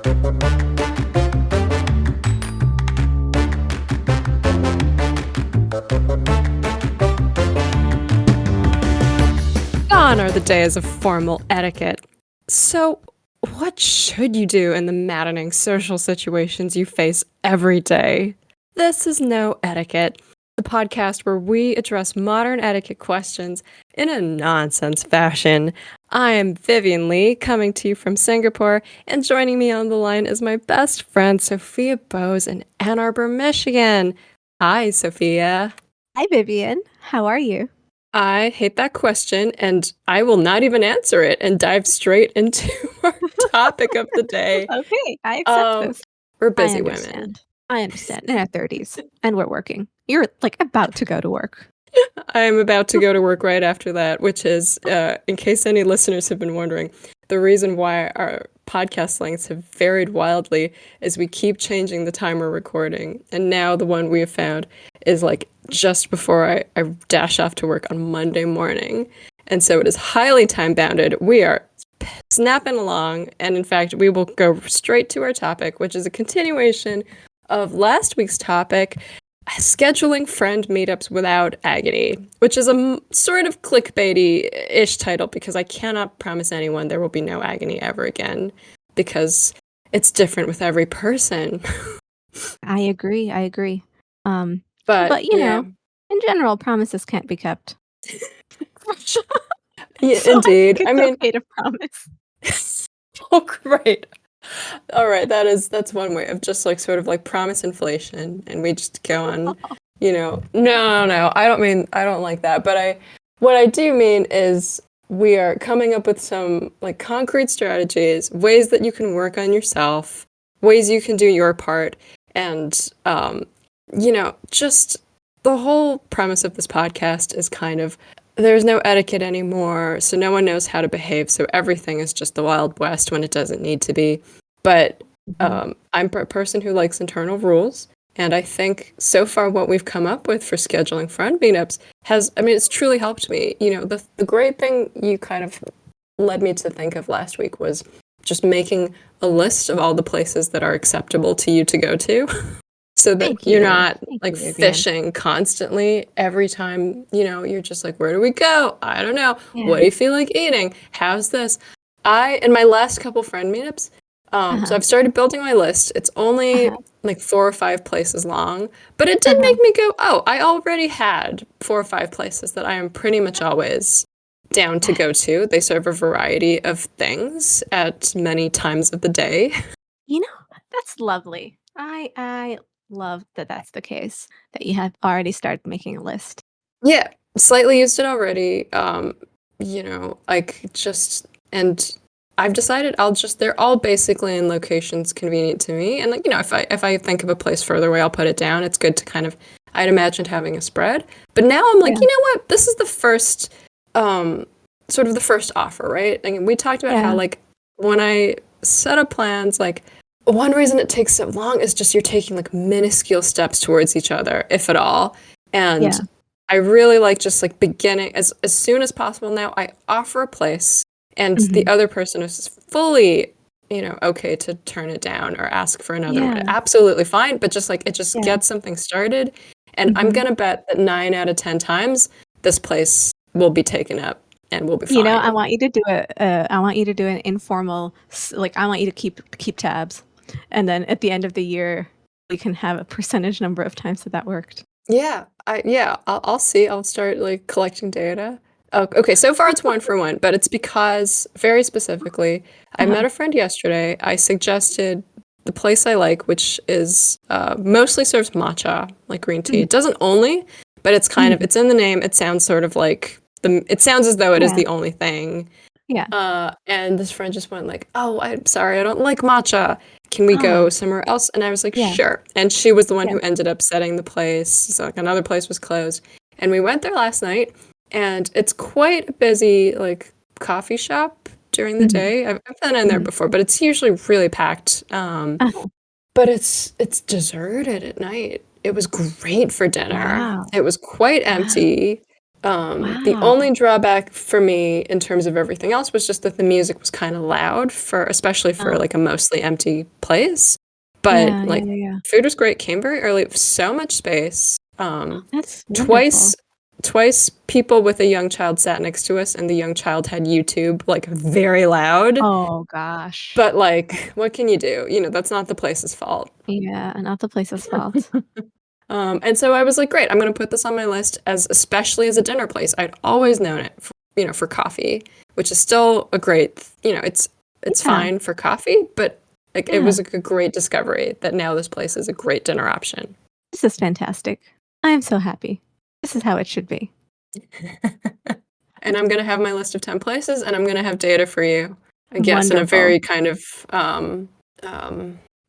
Gone are the days of formal etiquette. So, what should you do in the maddening social situations you face every day? This is No Etiquette, the podcast where we address modern etiquette questions in a nonsense fashion. I am Vivian Lee, coming to you from Singapore, and joining me on the line is my best friend, Sophia Bose in Ann Arbor, Michigan. Hi, Sophia. Hi, Vivian. How are you? I hate that question, and I will not even answer it and dive straight into our topic of the day. Okay, I accept this. We're I busy women. understand. I understand. In our 30s, and we're working. You're about to go to work. I am about to go to work right after that, which is, in case any listeners have been wondering, the reason why our podcast lengths have varied wildly is we keep changing the time we're recording. And now the one we have found is like just before I dash off to work on Monday morning. And so it is highly time bounded. We are snapping along. And in fact, we will go straight to our topic, which is a continuation of last week's topic, scheduling friend meetups without agony, which is a sort of clickbaity-ish title because I cannot promise anyone there will be no agony ever again because it's different with every person. I agree. But you know, in general, promises can't be kept. Yeah, So indeed. I mean, okay to promise. Oh, great. All right, that's one way of just like sort of like promise inflation, and we just go on, no, I don't like that, but what I do mean is we are coming up with some like concrete strategies, ways that you can work on yourself, ways you can do your part, and just the whole premise of this podcast is kind of there's no etiquette anymore, so no one knows how to behave, so everything is just the Wild West when it doesn't need to be. But I'm a person who likes internal rules, and I think so far what we've come up with for scheduling friend meetups it's truly helped me. The great thing you kind of led me to think of last week was just making a list of all the places that are acceptable to you to go to. So that you're not fishing constantly every time, you're just like, where do we go? I don't know. Yeah. What do you feel like eating? How's this? In my last couple friend meetups, so I've started building my list. It's only like 4 or 5 places long, but it did make me go, oh, I already had 4 or 5 places that I am pretty much always down to go to. They serve a variety of things at many times of the day. That's lovely. I love that that's the case, that you have already started making a list. Yeah, slightly used it already. And I've decided they're all basically in locations convenient to me. And if I think of a place further away, I'll put it down. It's good to kind of, I'd imagined having a spread. But now I'm like, you know what? This is the first, sort of the first offer, right? And we talked about how like when I set up plans, like, one reason it takes so long is just you're taking like minuscule steps towards each other, if at all. And I really like just like beginning as soon as possible. Now I offer a place and the other person is fully, okay to turn it down or ask for another one. Absolutely fine. But just like it just gets something started. And I'm going to bet that 9 out of 10 times this place will be taken up. And we'll be fine. I want you to do an informal, like I want you to keep tabs. And then at the end of the year, we can have a percentage number of times that worked. Yeah, I'll see. I'll start like collecting data. Okay, so far it's 1 for 1, but it's because very specifically, I met a friend yesterday. I suggested the place I like, which is mostly serves matcha, like green tea. It doesn't only, but it's kind of it's in the name. It sounds sort of like it sounds as though it is the only thing. Yeah. And this friend just went like, oh, I'm sorry, I don't like matcha. Can we go somewhere else? And I was like, sure. And she was the one who ended up setting the place. So like another place was closed. And we went there last night, and it's quite a busy like coffee shop during the day. I've been in there before, but it's usually really packed. But it's deserted at night. It was great for dinner. Wow. It was quite empty. The Wow. only drawback for me in terms of everything else was just that the music was kind of loud especially for Oh, like a mostly empty place. But yeah, yeah, like yeah, yeah. food was great, came very early, so much space. That's Twice, wonderful. twice people with a young child sat next to us, and the young child had YouTube like very loud. Oh gosh. But like, what can you do? That's not the place's fault. Yeah, not the place's fault. And so I was like, great, I'm going to put this on my list especially as a dinner place. I'd always known it, for coffee, which is still a great, it's Yeah, fine for coffee, but like it yeah. was a great discovery that now this place is a great dinner option. This is fantastic. I am so happy. This is how it should be. And I'm going to have my list of 10 places, and I'm going to have data for you, I guess, in a Wonderful. very kind of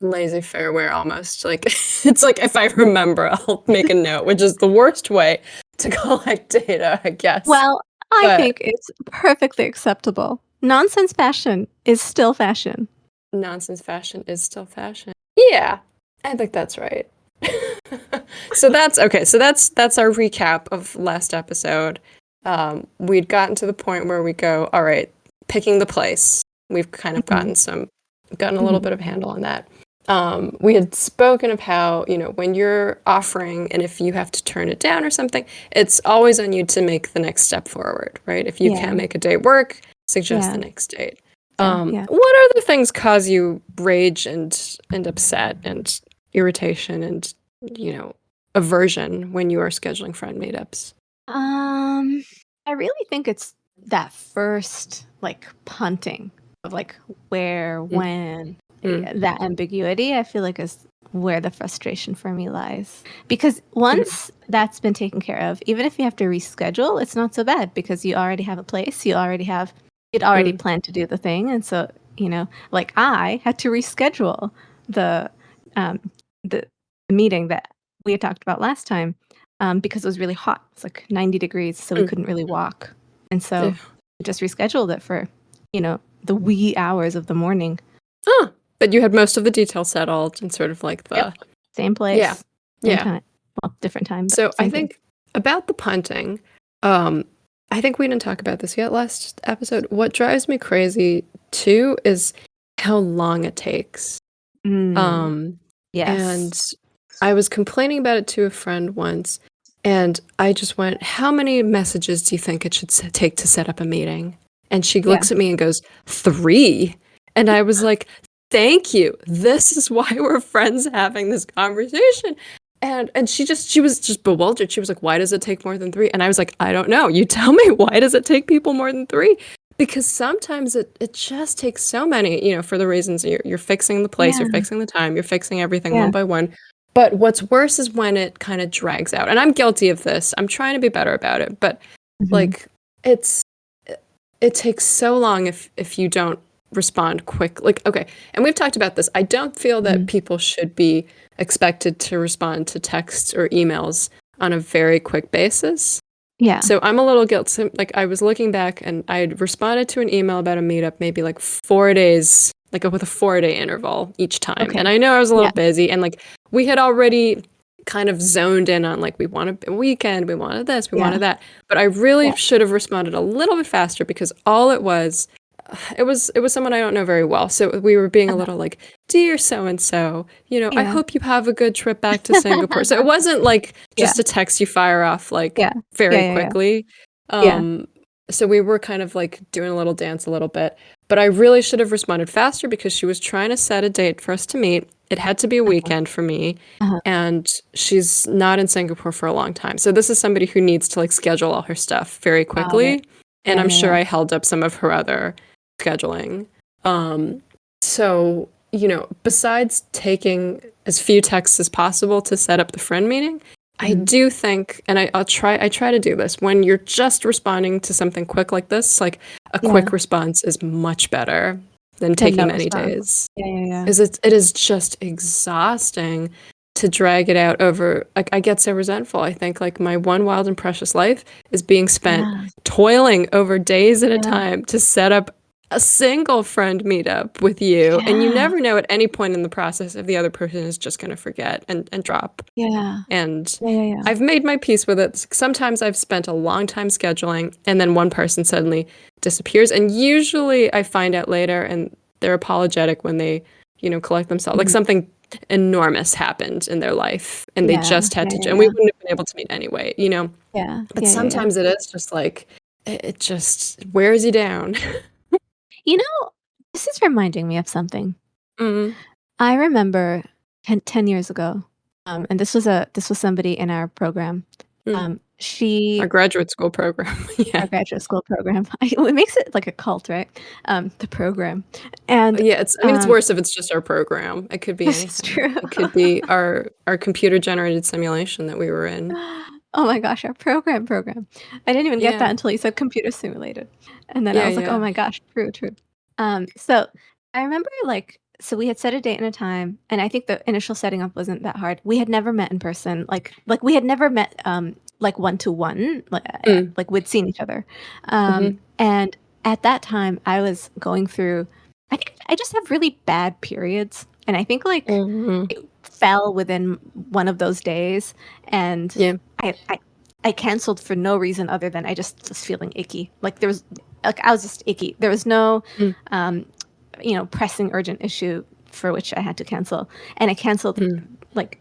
lazy fairware almost. Like, it's like if I remember, I'll make a note, which is the worst way to collect data, I guess. Well, I But think it's perfectly acceptable. Nonsense fashion is still fashion. nonsense fashion is still fashion. Yeah, I think that's right. So that's okay. So that's our recap of last episode. We'd gotten to the point where we go, all right, picking the place. We've kind of gotten a little bit of handle on that. We had spoken of how, when you're offering and if you have to turn it down or something, it's always on you to make the next step forward, right? If you Yeah. can't make a date work, suggest Yeah. the next date. Yeah. What other things cause you rage and upset and irritation and, aversion when you are scheduling friend meetups? I really think it's that first like punting of like where, when, that ambiguity, I feel like is where the frustration for me lies. Because once that's been taken care of, even if you have to reschedule, it's not so bad because you already have a place, you'd already planned to do the thing. And so, like I had to reschedule the the meeting that we had talked about last time because it was really hot. It's like 90 degrees, so we couldn't really walk. And so we just rescheduled it for, the wee hours of the morning. Oh, but you had most of the details settled and sort of like the same place, yeah, same time. Well, different time. But so I same think about the punting, I think we didn't talk about this yet last episode. What drives me crazy too is how long it takes. yes. And I was complaining about it to a friend once, and I just went, how many messages do you think it should take to set up a meeting? And she looks at me and goes, 3. And I was like, thank you. This is why we're friends having this conversation. And she was just bewildered. She was like, why does it take more than 3? And I was like, I don't know. You tell me, why does it take people more than 3? Because sometimes it just takes so many, for the reasons you're fixing the place, you're fixing the time, you're fixing everything one by one. But what's worse is when it kind of drags out. And I'm guilty of this. I'm trying to be better about it. But like it takes so long if you don't respond quick. Like, okay, and we've talked about this. I don't feel that people should be expected to respond to texts or emails on a very quick basis. Yeah. So I'm a little guilty. Like, I was looking back and I had responded to an email about a meetup maybe like 4 days, like with a 4-day interval each time. Okay. And I know I was a little busy, and like we had already kind of zoned in on like we wanted a weekend, we wanted this, we wanted that. But I really should have responded a little bit faster because all it was someone I don't know very well. So we were being a little like, dear so-and-so, I hope you have a good trip back to Singapore. So it wasn't like just a text you fire off like very quickly. So we were kind of like doing a little dance a little bit. But I really should have responded faster because she was trying to set a date for us to meet. It had to be a weekend for me. And she's not in Singapore for a long time. So this is somebody who needs to like schedule all her stuff very quickly. And I'm sure I held up some of her other scheduling. So, besides taking as few texts as possible to set up the friend meeting, I do think, and I try to do this, when you're just responding to something quick like this, like a quick response is much better than taking many days. Because it is just exhausting to drag it out over, like, I get so resentful. I think like my one wild and precious life is being spent toiling over days at a time to set up a single friend meetup with you, and you Yeah. never know at any point in the process if the other person is just gonna forget and drop. Yeah. And Yeah, yeah, yeah. I've made my peace with it. Sometimes I've spent a long time scheduling, and then one person suddenly disappears, and usually I find out later, and they're apologetic when they, collect themselves. Like Mhm. something enormous happened in their life, and they Yeah. just had Yeah, to, yeah, and we yeah. wouldn't have been able to meet anyway, Yeah. But Yeah, yeah, yeah. sometimes it is just like it just wears you down. You know, this is reminding me of something. Mm, I remember 10 years ago, and this was somebody in our program. mm. Our She graduate school program. Yeah. our graduate school program. It makes it like a cult, right? The program. And Yeah, it's worse if it's just our program. It could be this is anything. true. It could be our computer-generated simulation that we were in. Oh my gosh, our program. I didn't even get Yeah. that until you said computer simulated. And then I Yeah, was like, "Oh yeah. my gosh, true, true." So I remember so we had set a date and a time, and I think the initial setting up wasn't that hard. We had never met in person, like we had never met like one to one, Mm, like we'd seen each other. mhm, And at that time I was going through I think I just have really bad periods, and I think like mhm. it fell within one of those days, and Yeah. I I I canceled for no reason other than I just was feeling icky. Like there was like I was just icky. There was no Mm, um pressing urgent issue for which I had to cancel. And I canceled mm. like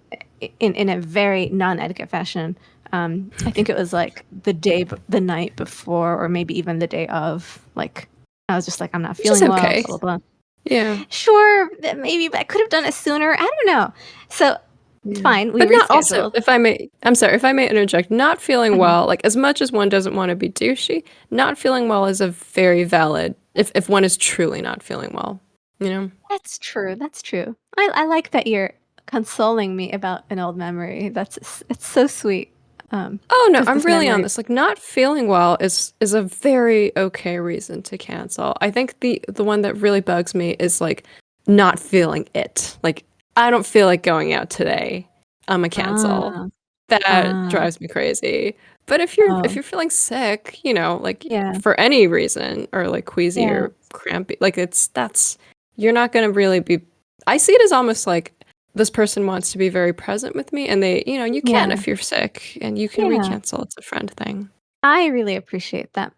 in a very non-etiquette fashion. I think it was like the night before, or maybe even the day of. Like I was just like, I'm not Which is feeling well, okay. blah blah blah. Yeah. Sure, that maybe I could have done it sooner. I don't know. So it's Yeah. fine. We But not also, rescheduled. if I may interject, not feeling Mhm. well, like as much as one doesn't want to be douchey, not feeling well is a very valid if one is truly not feeling well, you know? That's true. That's true. I like that you're consoling me about an old memory. It's so sweet. Oh no, Because I'm this really on memory. this. Like not feeling well is a very okay reason to cancel. I think the one that really bugs me is like not feeling it. Like I don't feel like going out today. I'm a cancel. Ah, That ah. drives me crazy. But if Oh, you're feeling sick, like yeah, for any reason or like queasy yeah, or crampy, like that's you're not going to really be I see it as almost like this person wants to be very present with me and you can yeah, if you're sick and you can yeah. recancel. It's a friend thing. I really appreciate that.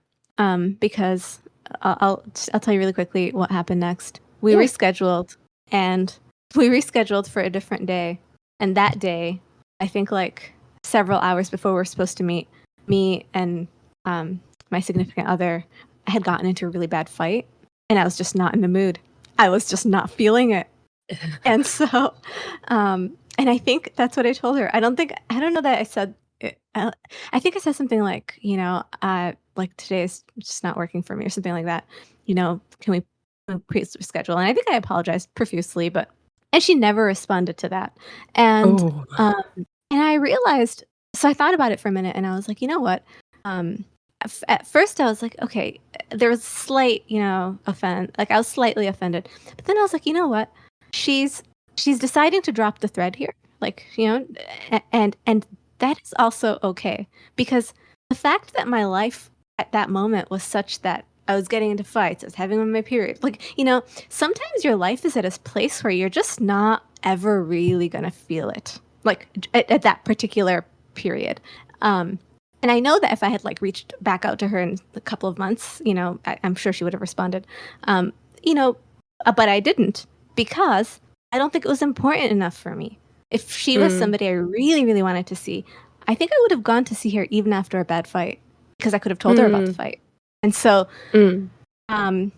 Because I'll tell you really quickly what happened next. We Yeah. rescheduled, and we rescheduled for a different day. And that day, I think like several hours before we were supposed to meet, me and my significant other had gotten into a really bad fight, and I was just not in the mood. I was just not feeling it. And so, and I think that's what I told her. I don't know that I said it. I think I said something like, like today is just not working for me or something like that. Can we please reschedule? And I think I apologized profusely, and she never responded to that. And, Oh. um, and I realized, so I thought about it for a minute and I was like, you know what? Um, at first I was like, okay, there was slight, like I was slightly offended. But then I was like, you know what? she's she's deciding to drop the thread here, like, and that is also okay, because the fact that my life at that moment was such that I was getting into fights, I was having my period, like, sometimes your life is at a place where you're just not ever really gonna feel it, like at that particular period. And I know that if I had like reached back out to her in a couple of months, I'm sure she would have responded. um, you know but I didn't, because I don't think it was important enough for me. If she was Mm, somebody I really, really wanted to see, I think I would have gone to see her even after a bad fight, because I could have told her about the mm, fight. And so, mm, um,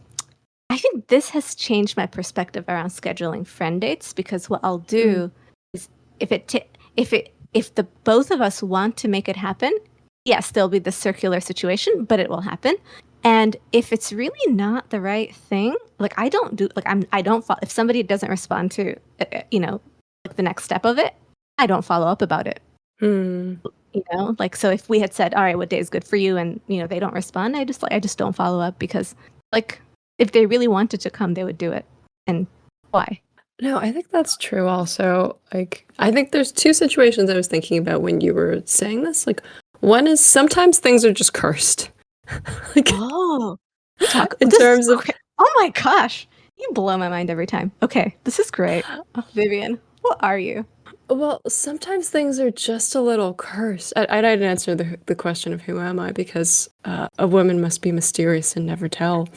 I think this has changed my perspective around scheduling friend dates, because what I'll mm, do is, if the both of us want to make it happen, yes, there'll be the circular situation, but it will happen. And if it's really not the right thing, like I don't do like I don't follow, if somebody doesn't respond to like the next step of it, I don't follow up about it. mm. Like, so if we had said, all right, what day is good for you, and they don't respond, I just don't follow up, because like if they really wanted to come, they would do it. And why? No, I think that's true also. Like, I think there's two situations I was thinking about when you were saying this. Like, one is sometimes things are just cursed. Like, Oh, we talk. in This is terms of great. Oh my gosh. You blow my mind every time. Okay, this is great. Oh, Vivian, what are you? Well, sometimes things are just a little cursed. I didn't answer the question of who am I because a woman must be mysterious and never tell.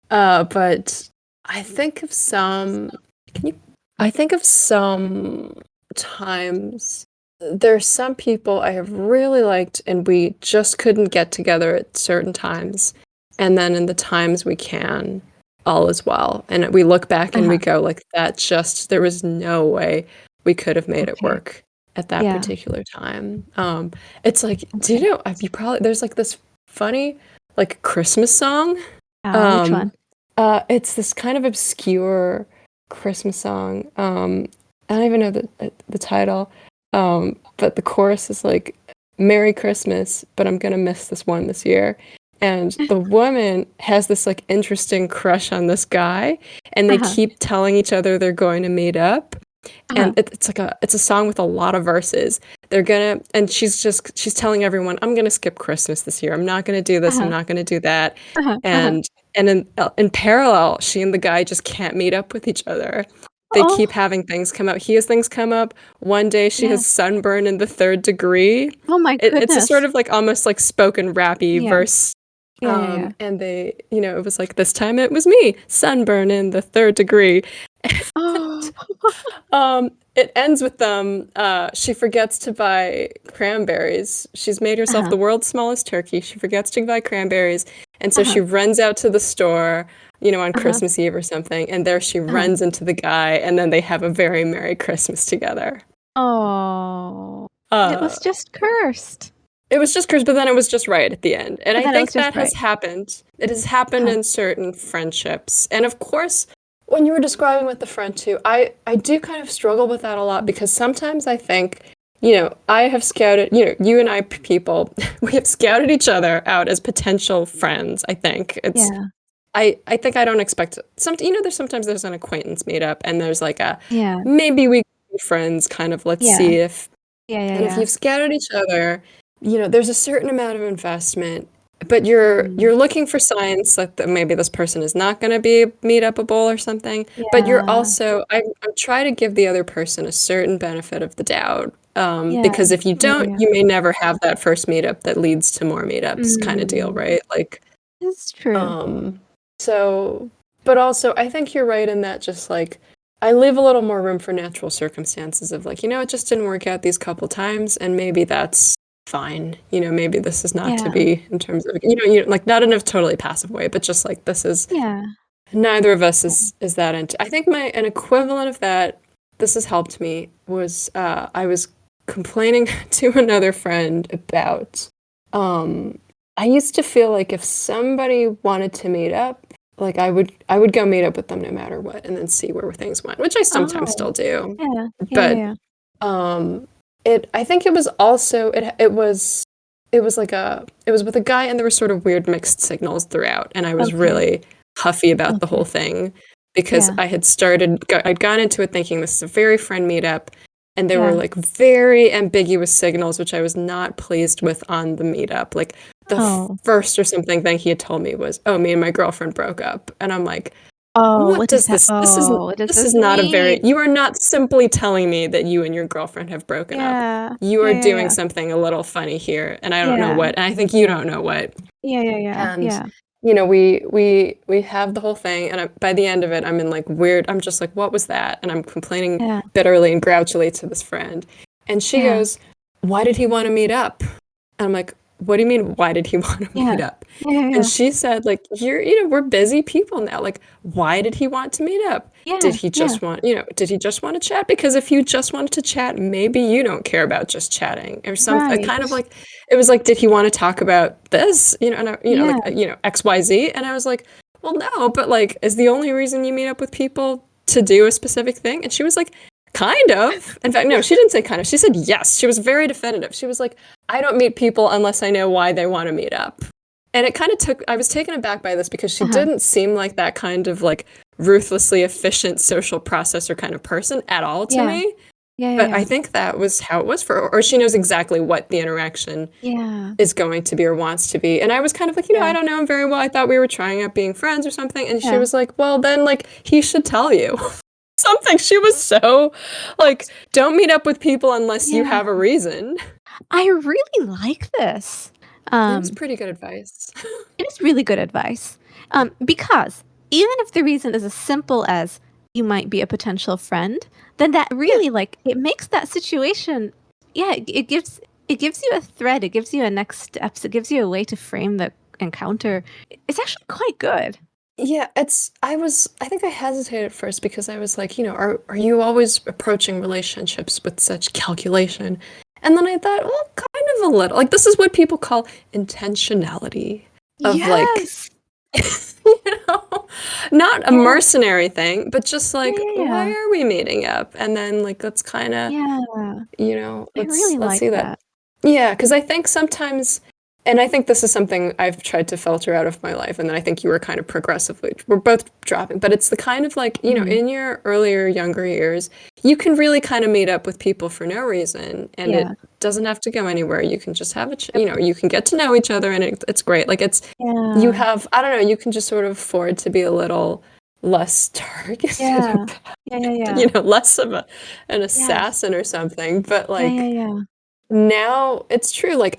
But I think of some. Can you? I think of some times. There's some people I have really liked, and we just couldn't get together at certain times. And then in the times we can, all is well. And we look back and we go like that. Just there was no way we could have made it Okay. work at that Yeah. particular time. It's like, do you know? You probably there's like this funny like Christmas song. Which one? It's this kind of obscure Christmas song. I don't even know the title. But the chorus is like, "Merry Christmas, but I'm gonna miss this one this year." And the woman has this like interesting crush on this guy, and they keep telling each other they're going to meet up. And it's a song with a lot of verses. And she's telling everyone, I'm gonna skip Christmas this year. I'm not gonna do this. I'm not gonna do that. And in parallel, she and the guy just can't meet up with each other. They keep having things come up. He has things come up. One day she has sunburn in the 3rd degree. Oh my It's a goodness. sort of like almost like spoken rappy Yeah. verse. Yeah. And they, it was like this time it was me, sunburn in the 3rd degree. Oh. It ends with them. She forgets to buy cranberries. She's made herself the world's smallest turkey. She forgets to buy cranberries, and so she runs out to the store, on Christmas Eve or something. And there she runs into the guy, and then they have a very Merry Christmas together. Oh. It was just cursed. It was just cursed, but then it was just right at the end. And I think that has right. happened. It has happened in certain friendships. And of course, when you were describing with the friend too, I do kind of struggle with that a lot because sometimes I think, I have scouted, you and I people, we have scouted each other out as potential friends, I think. I think I don't expect there's an acquaintance meetup and there's like maybe we can be friends kind of, let's see if, and if you've scouted each other, there's a certain amount of investment, but you're looking for signs that maybe this person is not going to be meetupable or something. But you're also, I'm trying to give the other person a certain benefit of the doubt. Because if you don't, you may never have that first meetup that leads to more meetups kind of deal, right? Like, it's true. So, but also I think you're right in that just like, I leave a little more room for natural circumstances of like, it just didn't work out these couple times and maybe that's fine. Maybe this is not to be in terms of, like not in a totally passive way, but just like this is, neither of us is that into. I think an equivalent of that, this has helped me, was I was complaining to another friend about, I used to feel like if somebody wanted to meet up, like I would go meet up with them no matter what and then see where things went, which I sometimes still do. But I think it was also it was with a guy and there were sort of weird mixed signals throughout and I was really huffy about the whole thing because I'd gone into it thinking this is a very friend meetup and there were like very ambiguous signals which I was not pleased with on the meetup. Like the first or something thing he had told me was, "Oh, me and my girlfriend broke up." And I'm like, what does this? This is not a very. You are not simply telling me that you and your girlfriend have broken up. You are doing something a little funny here, and I don't know what. And I think you don't know what. And we have the whole thing, and by the end of it, I'm in like weird. I'm just like, what was that? And I'm complaining bitterly and grouchily to this friend, and she goes, "Why did he want to meet up?" And I'm like, what do you mean, why did he want to meet up? And she said, like, we're busy people now. Like, why did he want to meet up? Did he just want to chat? Because if you just wanted to chat, maybe you don't care about just chatting or something. Kind of like, it was like, did he want to talk about this? XYZ. And I was like, well, no, but like, is the only reason you meet up with people to do a specific thing? And she was like, kind of. In fact, no, she didn't say kind of. She said yes. She was very definitive. She was like, I don't meet people unless I know why they want to meet up. And it kind of I was taken aback by this because she didn't seem like that kind of like ruthlessly efficient social processor kind of person at all to me. Yeah, But I yeah, think that was how it was for her, or she knows exactly what the interaction yeah. is going to be or wants to be. And I was kind of like, Yeah, I don't know him very well. I thought we were trying out being friends or something. And she yeah, was like, well, then like he should tell you something. She was so like, don't meet up with people unless you yeah. have a reason. I really like this. It was Um, pretty good advice. it is really good advice. Because even if the reason is as simple as you might be a potential friend, then that Yeah. really like it makes that situation. Yeah, it gives you a thread. It gives you a next steps. It gives you a way to frame the encounter. It's actually quite good. Yeah, I think I hesitated at first because I was like, are you always approaching relationships with such calculation? And then I thought, well, kind of a little. Like this is what people call intentionality of like, Yes. you know, not a Yeah. mercenary thing, but just Yeah. like, why Yeah. are we meeting up? And then like let's kind of, Yeah. Yeah. I let's really see like that. that. Yeah, because I think sometimes, and I think this is something I've tried to filter out of my life, and then I think you were kind of progressively, we're both dropping, but it's the kind of like, Mhm. in your earlier, younger years, you can really kind of meet up with people for no reason, and Yeah. it doesn't have to go anywhere. You can just have Yep. you can get to know each other, and it's great. Like you Yeah. have, I don't know, you can just sort of afford to be a little less targeted Yeah. about, Yeah. Yeah. Yeah. less of an Yes. assassin or something, but Yeah. Yeah. like, Yeah. now it's true. Like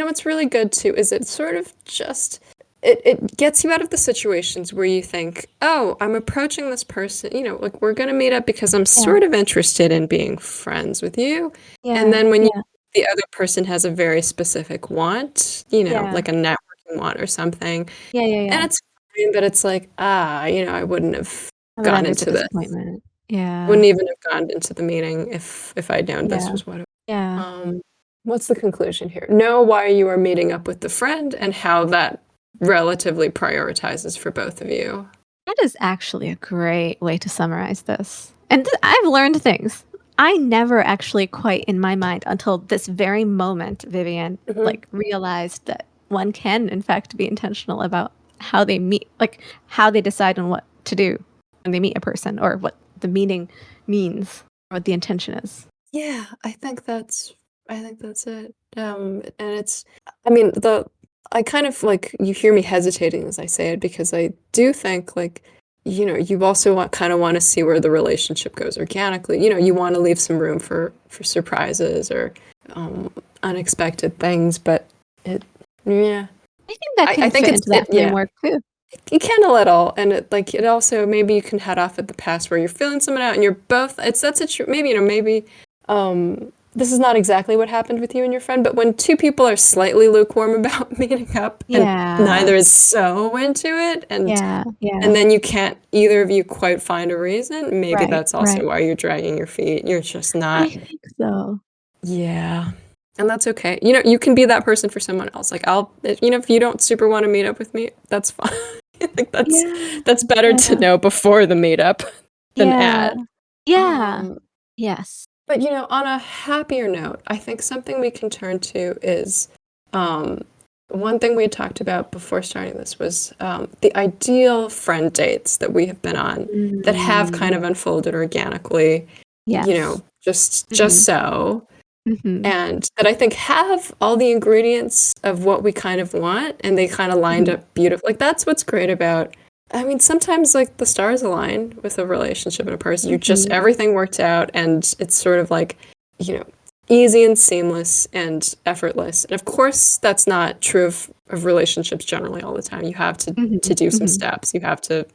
what's really good too is it sort of just it gets you out of the situations where you think, oh, I'm approaching this person, like we're gonna meet up because I'm Yeah. sort of interested in being friends with you. And Yeah. then when Yeah. the other person has a very specific want, Yeah. like a networking want or something, Yeah. Yeah. and Yeah. it's fine, but it's like, I wouldn't have Oh, but gone then there's a into this. disappointment. Yeah. Wouldn't even have gone into the meeting if I'd known this Yeah. was what it Yeah. what's the conclusion here? Know why you are meeting up with the friend and how that relatively prioritizes for both of you. That is actually a great way to summarize this. And I've learned things. I never actually quite in my mind until this very moment, Vivian, Hmm. like realized that one can in fact be intentional about how they meet, like how they decide on what to do when they meet a person or what the meeting means or what the intention is. Yeah, I think that's it. And I mean, I kind of like you hear me hesitating as I say it because I do think like, you also kind of want to see where the relationship goes organically. You want to leave some room for surprises or unexpected things, but yeah. I think that I can think fit into that yeah, framework too. you can a little, and it also maybe you can head off at the pass where you're feeling someone out, and you're both. That's a maybe this is not exactly what happened with you and your friend, but when two people are slightly lukewarm about meeting up, and Yeah. neither is so into it, Yeah. and Yeah. then you can't either of you quite find a reason. Maybe Right. that's also Right. why you're dragging your feet. You're just I not. think so. Yeah. And that's okay. You can be that person for someone else. Like if you don't super want to meet up with me, that's fine. Like Yeah. that's better to Yeah. know before the meetup than Yeah. at. Yeah. Um, Yes. but on a happier note, I think something we can turn to is um, one thing we had talked about before starting this was the ideal friend dates that we have been on that have kind Mm. of unfolded organically, Yes. just Mhm. so. Mhm. And that I think have all the ingredients of what we kind of want, and they kind of lined Mhm. up beautifully. Like that's what's great about. I mean, sometimes like the stars align with a relationship and a person. You just Mhm. everything worked out, and it's sort of like you know easy and seamless and effortless. And of course, that's not true of relationships generally all the time. You have to Mhm. do some Mhm. steps. You have to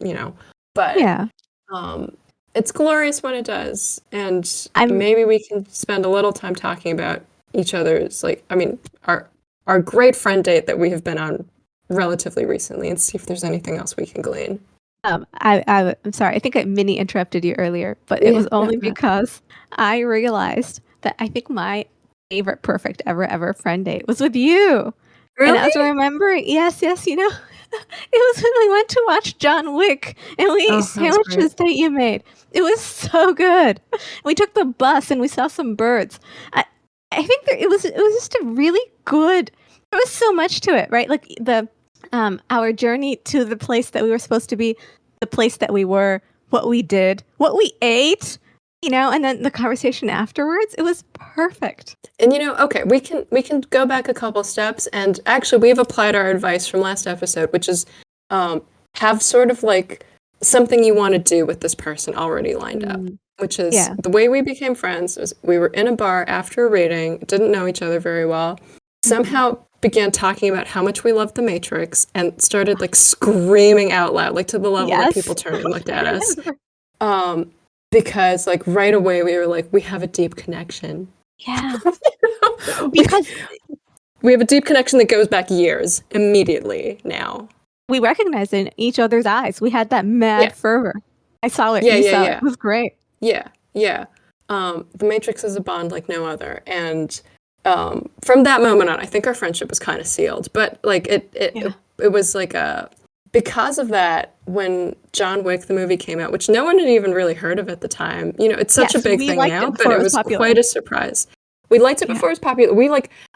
but Yeah. um, it's glorious when it does, and I'm maybe we can spend a little time talking about each other's, like, I mean, our great friend date that we have been on relatively recently, and see if there's anything else we can glean. I'm sorry. I think I mini interrupted you earlier, but it Yeah, was no, only go ahead. because I realized that I think my favorite perfect ever friend date was with you. And I was Really? remembering, yes, yes, it was when we went to watch John Wick and we ate Oh, that was great. sandwiches that you made. It was so good. We took the bus and we saw some birds. I, I think it was just a really good. There was so much to it, right? Like the our journey to the place that we were supposed to be, the place that we were, what we did, what we ate. And then the conversation afterwards, it was perfect. And okay, we can go back a couple steps, and actually we've applied our advice from last episode, which is have sort of like something you want to do with this person already lined up. Which is the way we became friends was we were in a bar after a reading, didn't know each other very well, somehow began talking about how much we loved The Matrix and started like screaming out loud, like to the level that people turned and looked at us. Because like right away we were like, we have a deep connection. Yeah. Because we have a deep connection that goes back years immediately now. We recognized in each other's eyes. We had that mad fervor. I saw it. You saw it. It was great. Yeah. The Matrix is a bond like no other. And from that moment on, I think our friendship was kind of sealed. But like it was like because of that, when John Wick, the movie, came out, which no one had even really heard of at the time. It's such a big thing now, but it was quite a surprise. We liked it before it was popular.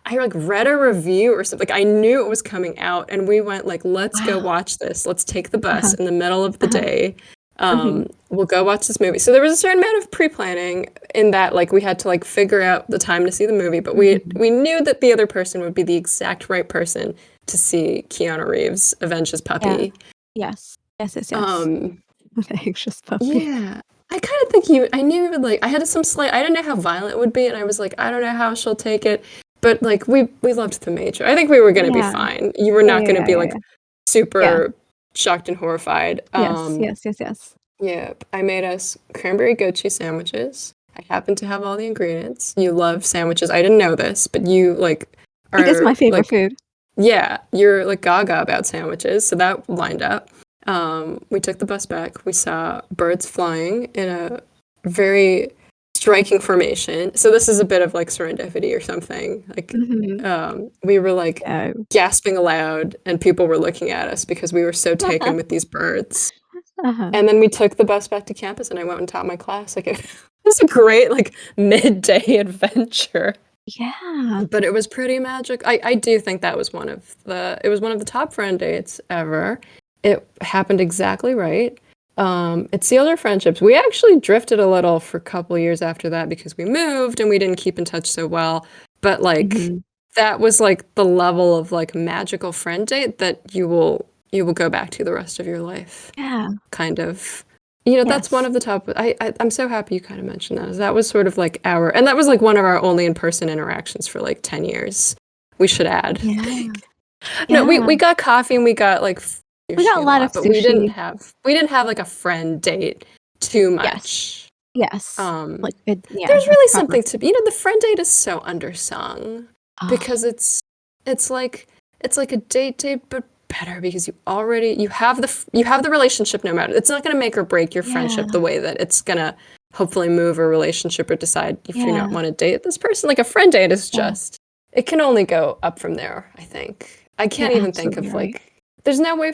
I read a review or something. Like I knew it was coming out, and we went like, let's go watch this. Let's take the bus in the middle of the day. We'll go watch this movie. So there was a certain amount of pre-planning in that, like we had to like figure out the time to see the movie, but we knew that the other person would be the exact right person to see Keanu Reeves avenge his puppy. Yes. The anxious puppy. Yeah. I kind of think I knew you would like, I had I didn't know how violent it would be, and I was like, I don't know how she'll take it, but like we loved The Matrix. I think we were going to be fine. You were not going to be like super shocked and horrified. Yes. Yeah, I made us cranberry goat cheese sandwiches. I happen to have all the ingredients. You love sandwiches. I didn't know this, but you like are. It is my favorite food. Yeah, you're like gaga about sandwiches, so that lined up. We took the bus back. We saw birds flying in a very striking formation. So this is a bit of like serendipity or something. Like we were like gasping aloud, and people were looking at us because we were so taken with these birds. And then we took the bus back to campus, and I went and taught my class. Like it was a great like midday adventure. Yeah, but it was pretty magic. I do think that was one of the top friend dates ever. It happened exactly right. It sealed our friendships. We actually drifted a little for a couple years after that because we moved and we didn't keep in touch so well. But like that was like the level of like magical friend date that you will go back to the rest of your life. Yeah, kind of. That's one of the top. I'm so happy you kind of mentioned that. That was sort of like and that was like one of our only in-person interactions for like 10 years. We should add. Yeah. No, we got coffee and we got like we got a lot of but sushi. we didn't have like a friend date too much. Yes. There's really something to the friend date is so undersung because it's like a date but better because you have the relationship no matter. It's not going to make or break your friendship the way that it's going to hopefully move a relationship or decide if you don't want to date this person. Like a friend date is just it can only go up from there, I think. I can't even think of like there's no way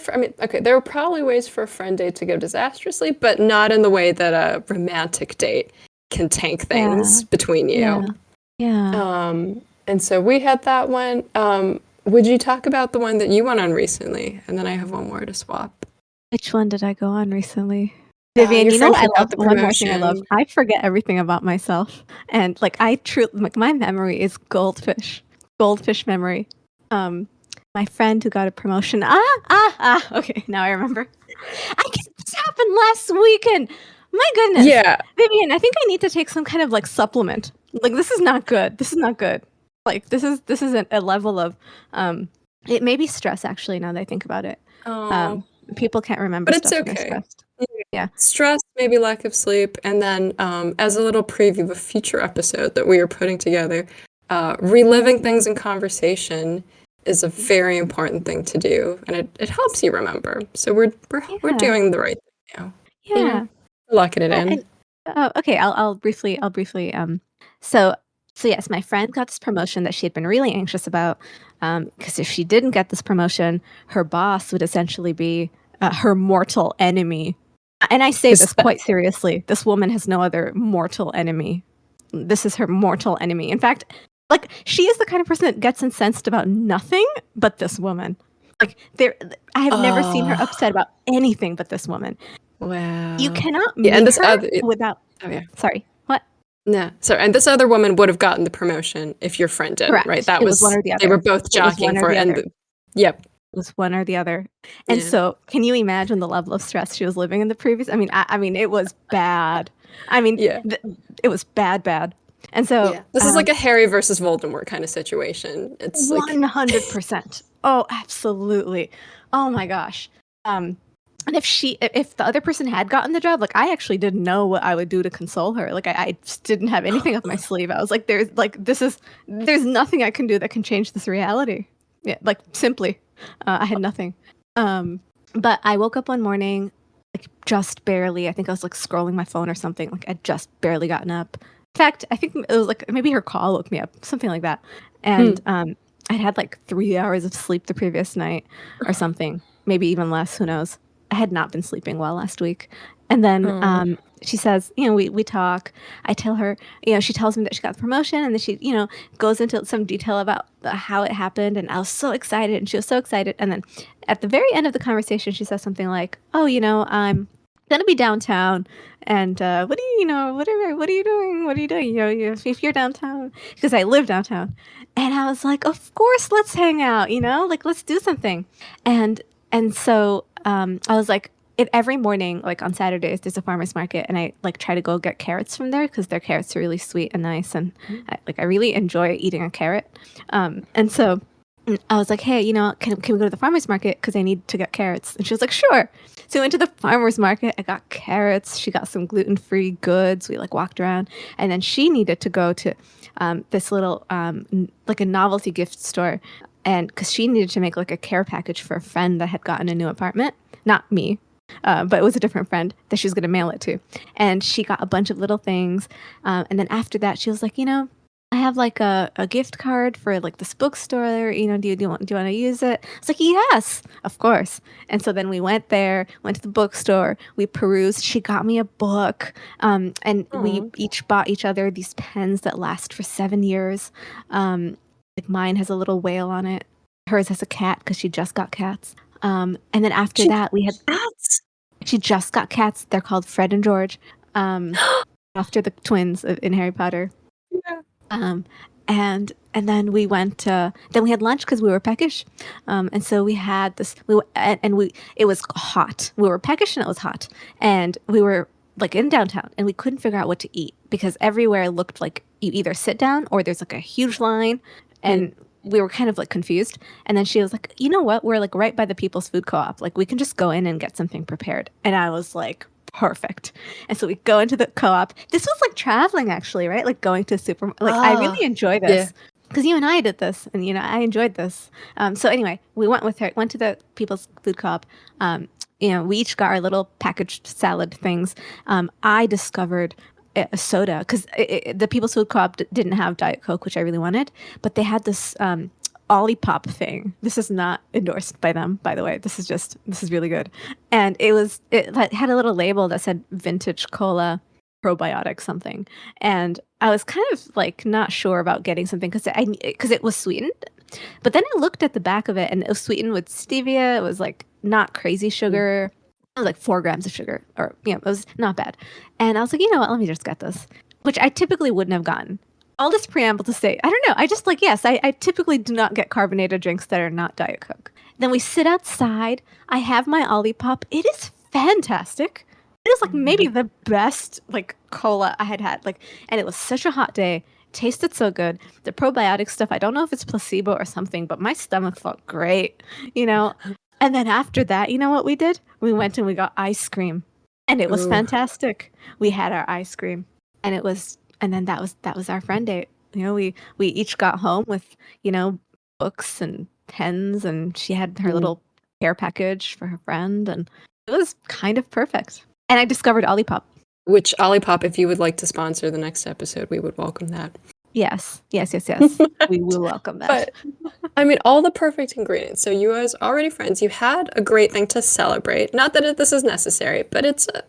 there are probably ways for a friend date to go disastrously, but not in the way that a romantic date can tank things between you. Yeah. And so we had that one. Would you talk about the one that you went on recently? And then I have one more to swap. Which one did I go on recently? Vivian, I love one more thing I love. I forget everything about myself. And like my memory is goldfish memory. My friend who got a promotion. Okay, now I remember. This happened last weekend. My goodness. Yeah. Vivian, I think I need to take some kind of like supplement. Like this is not good. Like this is a level of it may be stress actually now that I think about it. People can't remember but stuff it's okay. Stressed. Yeah. Stress, maybe lack of sleep, and then as a little preview of a future episode that we are putting together, reliving things in conversation is a very important thing to do, and it helps you remember. So we're doing the right thing now. Yeah. Locking it in. Okay, I'll briefly so yes, my friend got this promotion that she had been really anxious about, because if she didn't get this promotion, her boss would essentially be her mortal enemy. And I say this quite seriously. This woman has no other mortal enemy. This is her mortal enemy. In fact, like she is the kind of person that gets incensed about nothing but this woman. Like I have never seen her upset about anything but this woman. Wow. You cannot meet her without. Oh yeah. Sorry. Yeah. So, and this other woman would have gotten the promotion if your friend didn't, right? Correct. That It was one or the they were other. both It was one jockeying or for the it. other. Yep. It was one or the other. And Yeah. so, can you imagine the level of stress she was living in the previous? I mean, it was bad. I mean, Yeah. it was bad. And so, Yeah. This is like a Harry versus Voldemort kind of situation. It's like 100%. Oh, absolutely. Oh my gosh. And if the other person had gotten the job, like I actually didn't know what I would do to console her. Like I just didn't have anything up my sleeve. I was like, there's nothing I can do that can change this reality. Yeah, like simply, I had nothing. But I woke up one morning, like just barely. I think I was like scrolling my phone or something. Like I'd just barely gotten up. In fact, I think it was like maybe her call woke me up, something like that. And I'd had like 3 hours of sleep the previous night or something, maybe even less. Who knows? I had not been sleeping well last week. And then she says, we talk. I tell her, she tells me that she got the promotion, and then she, goes into some detail about how it happened. And I was so excited, and she was so excited. And then at the very end of the conversation, she says something like, oh, I'm going to be downtown. And what are you doing? What are you doing? If you're downtown, because I live downtown. And I was like, of course, let's hang out, like let's do something. And so I was like, every morning, like on Saturdays, there's a farmer's market, and I like try to go get carrots from there because their carrots are really sweet and nice, and I really enjoy eating a carrot. And so I was like, hey, can we go to the farmer's market because I need to get carrots? And she was like, sure. So we went to the farmer's market. I got carrots. She got some gluten-free goods. We like walked around, and then she needed to go to this little like a novelty gift store. And because she needed to make like a care package for a friend that had gotten a new apartment, not me, but it was a different friend that she was going to mail it to. And she got a bunch of little things. And then after that, she was like, I have like a gift card for like this bookstore. Do you want to use it? I was like, yes, of course. And so then we went to the bookstore. We perused. She got me a book. And we each bought each other these pens that last for 7 years. Like mine has a little whale on it. Hers has a cat because she just got cats. And then after that, we had cats. She just got cats. They're called Fred and George, after the twins in Harry Potter. Yeah. And then we went. Then we had lunch because we were peckish. And so we had this. It was hot. We were peckish and it was hot. And we were like in downtown, and we couldn't figure out what to eat because everywhere looked like you either sit down or there's like a huge line, and we were kind of like confused. And then she was like, you know what? We're like right by the People's Food Co-op. Like we can just go in and get something prepared. And I was like, perfect. And so we go into the co-op. This was like traveling actually, right? Like going to a supermarket. Like I really enjoy this because you and I did this, and I enjoyed this. So anyway, we went with her, went to the People's Food Co-op. We each got our little packaged salad things. I discovered a soda because the People's Food Co-op didn't have Diet Coke, which I really wanted, but they had this Olipop thing. This is not endorsed by them, by the way. This is really good. And it had a little label that said vintage cola probiotic something. And I was kind of like not sure about getting something because it was sweetened. But then I looked at the back of it, and it was sweetened with stevia. It was like not crazy sugar. It was like 4 grams of sugar, or it was not bad. And I was like, you know what, let me just get this, which I typically wouldn't have gotten. All this preamble to say, I don't know, I just like, yes, I typically do not get carbonated drinks that are not Diet Coke. Then we sit outside. I have my Olipop. It is fantastic. It is like maybe the best like cola I had. Like, and it was such a hot day. Tasted so good. The probiotic stuff, I don't know if it's placebo or something, but my stomach felt great, And then after that, you know what we did? We went and we got ice cream, and it was fantastic. We had our ice cream, and then that was our friend date. We each got home with, books and pens, and she had her little care package for her friend, and it was kind of perfect. And I discovered Olipop. Which Olipop, if you would like to sponsor the next episode, we would welcome that. Yes. We will welcome that. But I mean, all the perfect ingredients. So you guys already friends. You had a great thing to celebrate. Not that this is necessary, but it's a,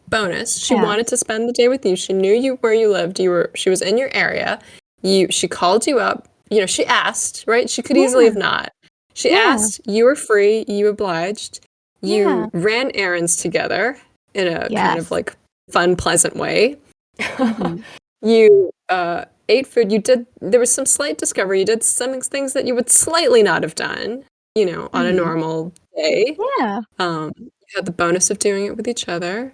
bonus. She wanted to spend the day with you. She knew where you lived. She was in your area. She called you up. She asked, right? She could easily have not. She asked. You were free. You obliged. You ran errands together in a kind of like fun, pleasant way. You ate food. There was some slight discovery. You did some things that you would slightly not have done, on a normal day. Yeah. You had the bonus of doing it with each other.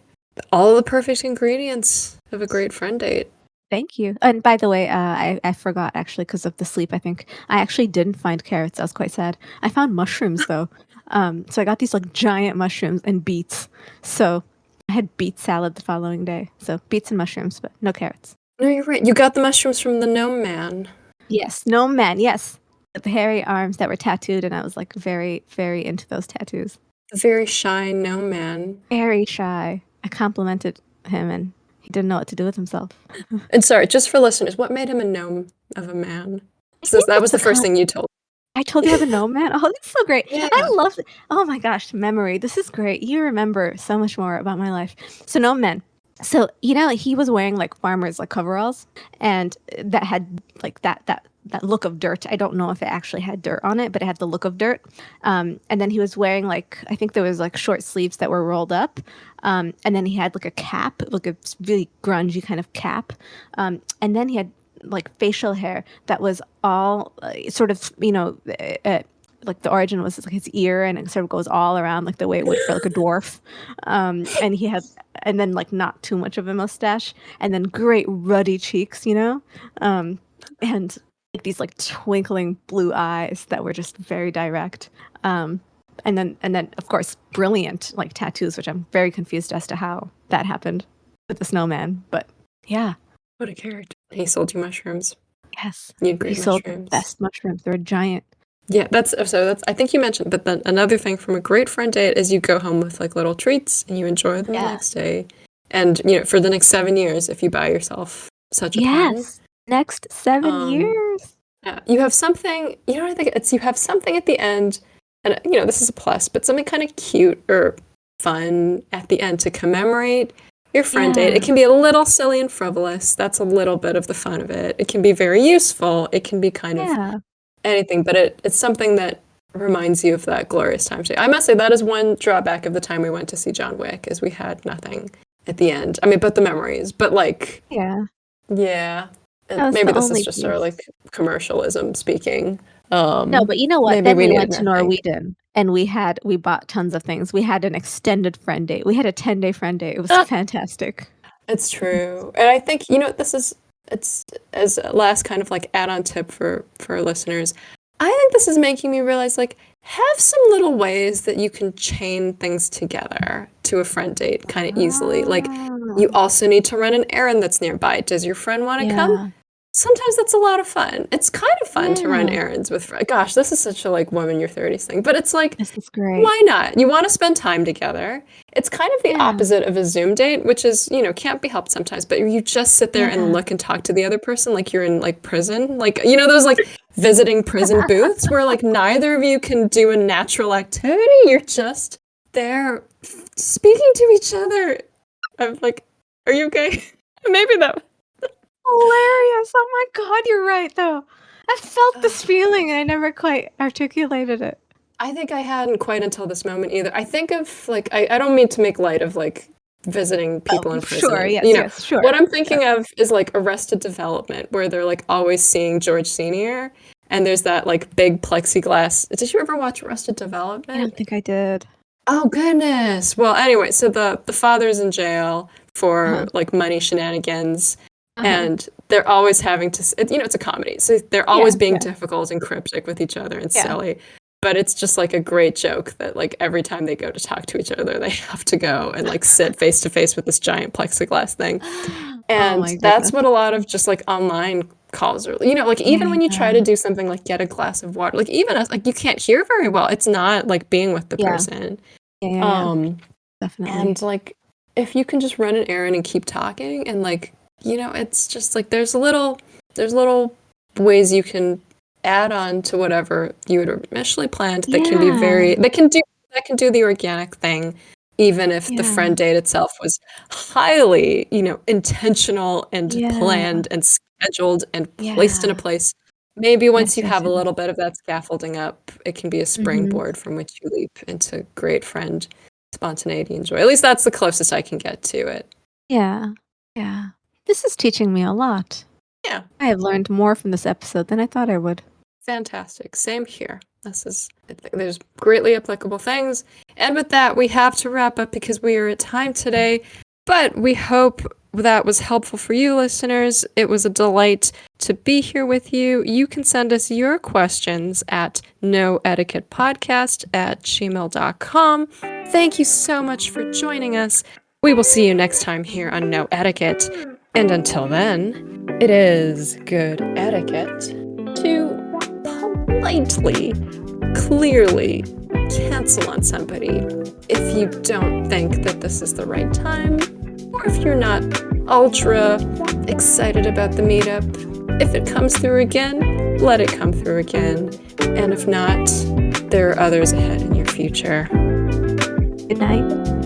All the perfect ingredients of a great friend date. Thank you. And by the way, I forgot actually because of the sleep. I think I actually didn't find carrots. I was quite sad. I found mushrooms though. So I got these like giant mushrooms and beets. So I had beet salad the following day. So beets and mushrooms, but no carrots. No, you're right. You got the mushrooms from the gnome man. Yes, no man. Yes, with the hairy arms that were tattooed, and I was like very, very into those tattoos. The very shy gnome man. Very shy. I complimented him, and he didn't know what to do with himself. And sorry, just for listeners, what made him a gnome of a man? So that was the first thing you told. I told you about the gnome man. Oh, that's so great. Yeah. I love it. Oh my gosh, memory. This is great. You remember so much more about my life. So gnome man. So he was wearing like farmers like coveralls, and that had like that look of dirt. I don't know if it actually had dirt on it, but it had the look of dirt. And then he was wearing like, I think there was like short sleeves that were rolled up. And then he had like a cap, like a really grungy kind of cap. And then he had like facial hair that was all sort of, like the origin was like his ear, and it sort of goes all around like the way it would for like a dwarf. And then like not too much of a mustache, and then great ruddy cheeks, and like these like twinkling blue eyes that were just very direct. And then of course brilliant like tattoos, which I'm very confused as to how that happened with the snowman. But yeah. What a character. He sold you mushrooms. Yes. You had great He sold the mushrooms. best mushrooms. They were giant. Yeah, that's I think you mentioned, but then another thing from a great friend date is you go home with like little treats and you enjoy them the next day. And for the next 7 years, if you buy yourself such a plan. Yes. Next 7 years. Yeah, you have something, I think you have something at the end, and this is a plus, but something kind of cute or fun at the end to commemorate your friend date. It can be a little silly and frivolous. That's a little bit of the fun of it. It can be very useful. It can be kind of anything, but it's something that reminds you of that glorious time. I must say that is one drawback of the time we went to see John Wick, is we had nothing at the end. I mean, but the memories. But like, yeah. Maybe this is just our like commercialism speaking. No, but you know what? Then we went to Norwegian and we bought tons of things. We had an extended friend date. We had a 10-day friend date. It was fantastic. It's true. And I think, it's as a last kind of like add-on tip for our listeners. I think this is making me realize, like, have some little ways that you can chain things together to a friend date kind of easily. Like, you also need to run an errand that's nearby. Does your friend want to come? Sometimes that's a lot of fun. It's kind of fun to run errands with friends. Gosh, this is such a like woman in your 30s thing, but it's like, this is great. Why not? You want to spend time together. It's kind of the opposite of a Zoom date, which is, can't be helped sometimes, but you just sit there and look and talk to the other person like you're in like prison. Like, those like visiting prison booths where like neither of you can do a natural activity. You're just there speaking to each other. I'm like, are you okay? Maybe that. Hilarious. Oh my God, you're right though. I felt this feeling and I never quite articulated it. I think I hadn't quite until this moment either. I think of like, I don't mean to make light of like visiting people in prison. Sure, yes, sure. What I'm thinking of is like Arrested Development, where they're like always seeing George Sr. and there's that like big plexiglass. Did you ever watch Arrested Development? I don't think I did. Oh goodness. Well, anyway, so the father's in jail for like money shenanigans. And they're always having to, it's a comedy. So they're always being difficult and cryptic with each other and silly. But it's just like a great joke that like every time they go to talk to each other, they have to go and like sit face to face with this giant plexiglass thing. And that's what a lot of just like online calls are, like even when you try to do something like get a glass of water, like even us, like you can't hear very well. It's not like being with the person. Definitely. And like if you can just run an errand and keep talking and like, it's just like there's little ways you can add on to whatever you had initially planned that can be that can do the organic thing, even if the friend date itself was highly, intentional and planned and scheduled and placed in a place. Maybe once you have a little bit of that scaffolding up, it can be a springboard from which you leap into great friend spontaneity and joy. At least that's the closest I can get to it. Yeah. This is teaching me a lot. Yeah. I have learned more from this episode than I thought I would. Fantastic. Same here. There's greatly applicable things. And with that, we have to wrap up because we are at time today. But we hope that was helpful for you, listeners. It was a delight to be here with you. You can send us your questions at noetiquettepodcast@gmail.com. Thank you so much for joining us. We will see you next time here on No Etiquette. And until then, it is good etiquette to politely, clearly cancel on somebody if you don't think that this is the right time, or if you're not ultra excited about the meetup. If it comes through again, let it come through again. And if not, there are others ahead in your future. Good night.